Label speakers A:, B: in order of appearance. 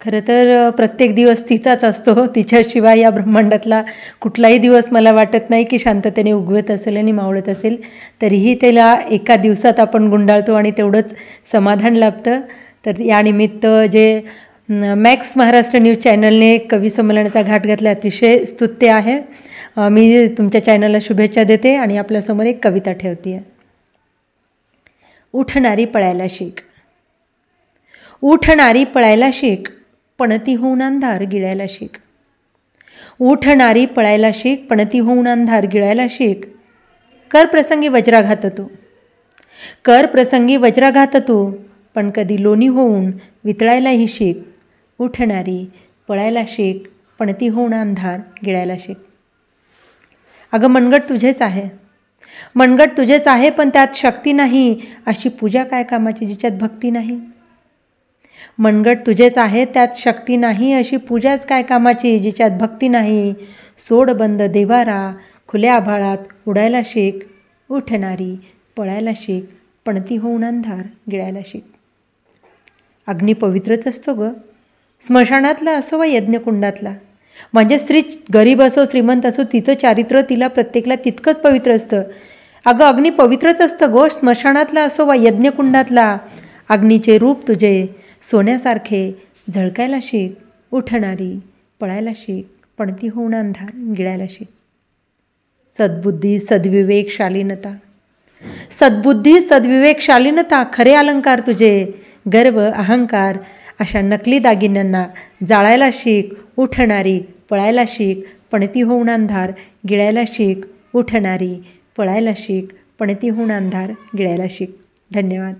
A: खरं तर प्रत्येक दिवस तिचाच असतो. तिच्याशिवाय या ब्रह्मांडातला कुठलाही दिवस मला वाटत नाही की शांततेने उगवत असेल आणि मावळत असेल. तरीही त्याला एका दिवसात आपण गुंडाळतो आणि तेवढंच समाधान लाभतं. तर यानिमित्त जे मॅक्स महाराष्ट्र न्यूज चॅनलने कवी संमेलनाचा घाट घातला, अतिशय स्तुत्य आहे. मी तुमच्या चॅनलला शुभेच्छा देते आणि आपल्यासमोर एक कविता ठेवते आहे. उठणारी पळायला शिक. उठणारी पळायला शिक, पणती होऊन अंधार गिळायला शिक. उठणारी पळायला शिक, पणती होऊन अंधार गिळायला शिक. कर प्रसंगी वज्राघात तू, कर प्रसंगी वज्राघात तू, पण कधी लोणी होऊन वितळायलाही शिक. उठणारी पळायला शिक, पणती होऊन अंधार गिळायला शिक. अगं मनगट तुझेच आहे, मनगट तुझेच आहे, पण त्यात शक्ती नाही. अशी पूजा काय कामाची जिच्यात भक्ती नाही. मनगट तुझेच आहे, त्यात शक्ती नाही. अशी पूजाच काय कामाची जिच्यात भक्ती नाही. सोड बंद देवारा, खुल्या आभाळात उडायला शिक. उठणारी पळायला शिक, पणती होऊन अंधार गिळायला शिक. अग्नी पवित्रच असतो ग, स्मशानातला असो वा यज्ञकुंडातला. म्हणजे स्त्री गरीब असो श्रीमंत असो, तिचं चारित्र्य तिला प्रत्येकला तितकंच पवित्र असतं. अगं अग्नी पवित्रच असतं गो, स्मशानातला असो वा यज्ञकुंडातला. अग्नीचे रूप तुझे सोन्यासारखे झळकायला शिक. उठणारी पळायला शिक, पणती होऊन अंधार गिळायला शिक. सद्बुद्धी सद्विवेक शालीनता, सद्बुद्धी सद्विवेक शालीनता खरे अलंकार तुझे. गर्व अहंकार अशा नकली दागिन्यांना जाळायला शिक. उठणारी पळायला शिक, पणती होऊन अंधार गिळायला शिक. उठणारी पळायला शिक, पणती होऊन अंधार गिळायला शिक. धन्यवाद.